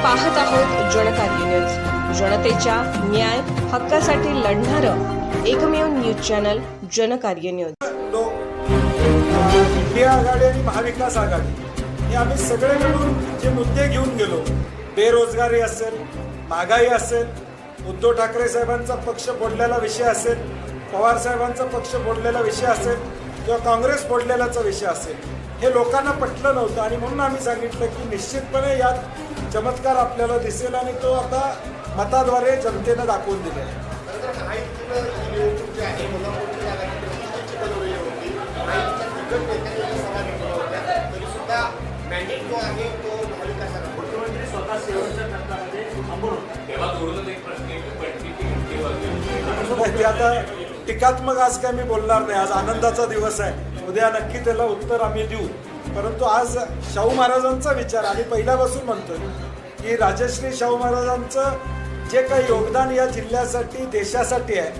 पाहत आहोत जनकार्य न्यूज, जनतेच्या न्याय हक्कासाठी लढणारं एकमेव news channel Janakarya news. India आघाडी आणि महाविकास आघाडी हे आम्ही सगळे मिळून जे मुद्दे घेऊन गेलो, बेरोजगारी असेल, महागाई असेल, उद्धव ठाकरे साहेबांचा पक्ष फोडलेला विषय असेल, पवार साहेबांचा पक्ष फोडलेला विषय असेल किंवा काँग्रेस फोडलेलाचा विषय असेल, हे लोकांना पटलं नव्हतं आणि म्हणून आम्ही सांगितलं की निश्चितपणे यात चमत्कार आपल्याला दिसेल आणि तो आता मताद्वारे जनतेनं दाखवून दिलेला आहे. आता टीकात्मक आज काय मी बोलणार नाही. आज आनंदाचा दिवस आहे, उद्या नक्की त्याला उत्तर आम्ही देऊ. परंतु आज शाहू महाराजांचा विचार आम्ही पहिल्यापासून म्हणतोय की राजश्री शाहू महाराजांचं जे काही योगदान या जिल्ह्यासाठी देशासाठी आहे,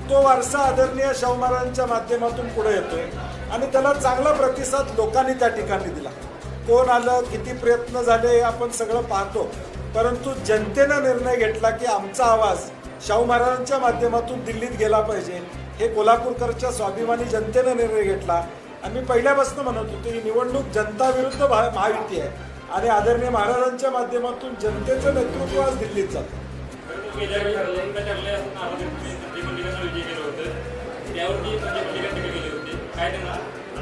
तो वारसा आदरणीय शाहू महाराजांच्या माध्यमातून पुढे येतोय आणि त्याला चांगला प्रतिसाद लोकांनी त्या ठिकाणी दिला. कोण आलं, किती प्रयत्न झाले हे आपण सगळं पाहतो, परंतु जनतेनं निर्णय घेतला की आमचा आवाज शाहू महाराजांच्या माध्यमातून दिल्लीत गेला पाहिजे. हे कोल्हापूरकरच्या स्वाभिमानी जनतेनं निर्णय घेतला. आम्ही पहिल्यापासून म्हणत होतो ही निवडणूक जनता विरुद्ध महायुती आहे आणि आदरणीय महाराजांच्या माध्यमातून जनतेचं नेतृत्व आज दिल्लीत जातं.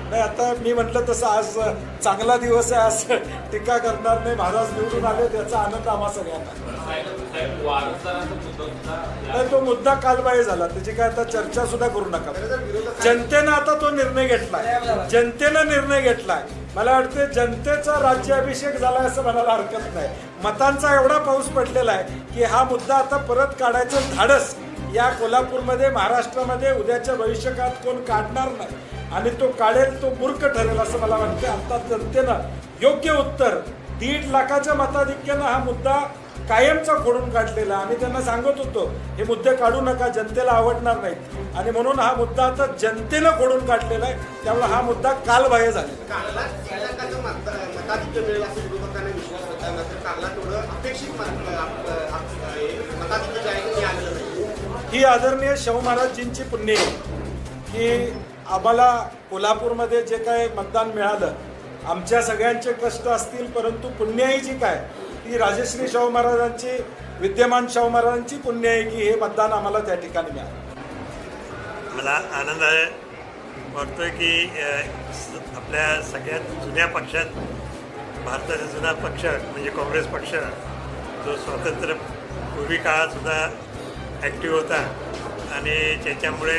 नाही, आता मी म्हटलं तसं आज चांगला दिवस आहे असं टीका करणार नाही. महाराज निवडून आले त्याचा आनंद आम्हा सगळ्यांना. नाही, तो मुद्दा कालबाह्य झाला, त्याची काय आता चर्चा सुद्धा करू नका. जनतेनं आता तो निर्णय घेतलाय, जनतेनं निर्णय घेतलाय. मला वाटते जनतेचा राज्याभिषेक झाला असं म्हणायला हरकत नाही. मतांचा एवढा पाऊस पडलेला आहे की हा मुद्दा आता परत काढायचं धाडस या कोल्हापूरमध्ये, महाराष्ट्रामध्ये उद्याच्या भविष्यकाळात कोण काढणार नाही आणि तो काढेल तो मूर्ख ठरेल असं मला वाटतं. आता जनतेनं योग्य उत्तर 1.5 लाखाच्या मताधिक्यानं हा मुद्दा कायमचा खोडून काढलेला. आम्ही त्यांना सांगत होतो हे मुद्दे काढू नका, जनतेला आवडणार नाहीत आणि म्हणून हा मुद्दा आता जनतेनं खोडून काढलेला आहे. त्यामुळे हा मुद्दा कालबाह्य झालेला. ही आदरणीय शाहू महाराजजींची पुण्य आहे की आम्हाला कोल्हापूरमध्ये जे काय मतदान मिळालं, आमच्या सगळ्यांचे कष्ट असतील, परंतु पुण्याई जी काय ती राजश्री शाहू महाराजांची, विद्यमान शाहू महाराजांची पुण्य आहे की हे मतदान आम्हाला त्या ठिकाणी मिळालं. मला आनंद आहे वाटतोय की आपल्या सगळ्यात जुन्या पक्षात, भारताचा जुना पक्ष म्हणजे काँग्रेस पक्ष, जो स्वातंत्र्य पूर्वी काळातसुद्धा ॲक्टिव्ह होता आणि त्याच्यामुळे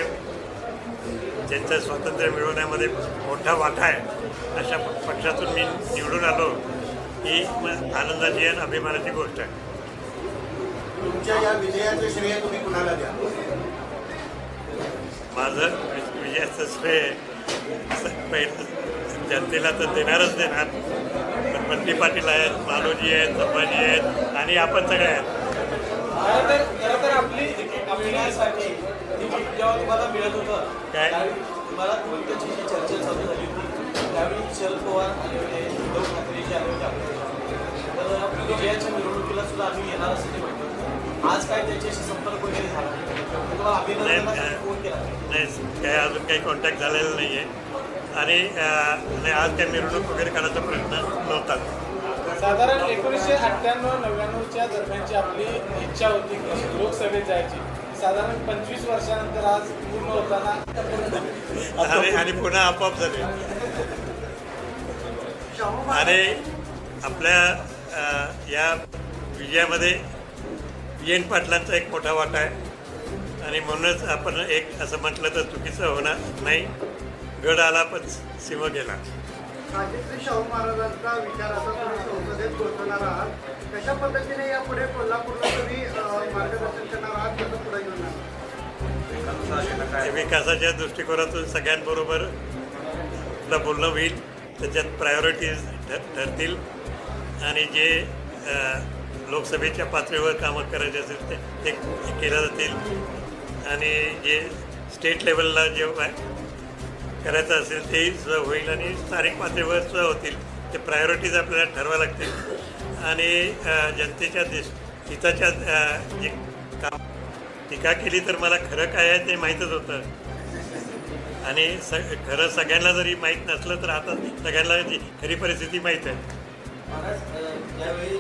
ज्यांचं स्वातंत्र्य मिळवण्यामध्ये मोठा वाटा आहे, अशा पक्षातून मी निवडून आलो ही आनंदाची आणि अभिमानाची गोष्ट आहे. तुमच्या या विजयाचं श्रेय तुम्ही कुणाला द्या? माझं विजयाचं श्रेय जनतेला तर देणारच देणार, पण बंटी पाटील आहेत, मालोजी आहेत, संभाजी आहेत आणि आपण सगळे आहेत. खरं तर आपली अभिनयासाठी जेव्हा तुम्हाला मिळत होतं काय तुम्हाला त्याची जी चर्चा चालू झाली होती त्यावेळी शरद पवार आले होते, उद्धव ठाकरेजी आले होते. तर विजयाच्या मिरवणुकीला सुद्धा आम्ही येणार असं ते म्हणतो. आज काय त्याच्याशी संपर्क वगैरे झाला तुम्हाला अभिनंदनासाठी फोन केला? नाही, काय अजून काही कॉन्टॅक्ट झालेला नाही आहे आणि आज काही मिरवणूक वगैरे करायचा प्रयत्न नव्हता. साधारण 1998-99च्या दरम्यानची आपली इच्छा होती की लोकसभेत जायची. साधारण 25 वर्षानंतर आज पूर्ण होताना आणि पुन्हा आपोआप झाले. आणि आपल्या या विजयामध्ये एन पाटलांचा एक मोठा वाटा आहे आणि म्हणूनच आपण एक असं म्हटलं तर चुकीचं होणार नाही. गड आला पण सिंह गेला. राजश्री शाहू महाराजांचा विचार असा तुम्ही संसदेत पोहोचवणार आहात, कशा पद्धतीने यापुढे कोल्हापूरला तुम्ही मार्गदर्शन करणार आहात, कसं पुढे घेऊन विकासाच्या दृष्टिकोनातून सगळ्यांबरोबर आपलं बोलणं होईल, त्याच्यात प्रायोरिटीज ठरतील आणि जे लोकसभेच्या पातळीवर कामं करायचे असेल ते केलं जातील आणि जे स्टेट लेवलला जे करायचं असेल तेही सुद्धा होईल आणि स्थानिक पातळीवर सुद्धा होतील. ते प्रायोरिटीज आपल्याला ठरवावं लागतील आणि जनतेच्या हिताच्या जे काम टीका केली तर मला खरं काय आहे ते माहीतच होतं आणि खरं सगळ्यांना जरी माहीत नसलं तर आता सगळ्यांना जी खरी परिस्थिती माहीत आहे. महाराज ज्यावेळी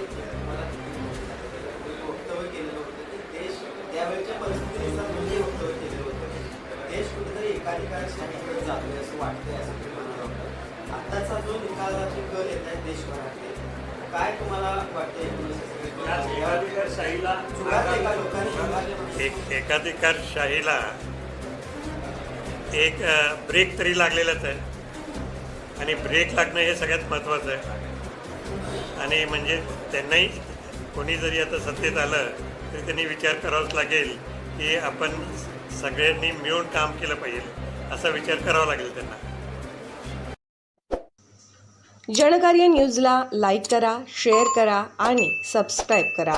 मला वक्तव्य केलेलं होतं की देश त्यावेळेच्या परिस्थितीनुसार म्हणजे वक्तव्य केलेलं होतं देश कुठेतरी एकाधिकारशाहीकडे जातोय असं वाटतंय असं तुम्ही म्हणलं होतं. आत्ताचा जो निकालाचे कल येत आहेत देशभरातले काय तुम्हाला वाटतंय? एकाधिकारशाहीला एक ब्रेक तरी लागलेलाच आहे आणि ब्रेक लागणं हे सगळ्यात महत्त्वाचं आहे. आणि म्हणजे त्यांनाही कोणी जरी आता सत्तेत आलं तरी त्यांनी विचार करावाच लागेल की आपण सगळ्यांनी मिळून काम केलं पाहिजे असा विचार करावा लागेल त्यांना. जनकार्य न्यूजला लाईक करा, शेअर करा आणि सबस्क्राईब करा.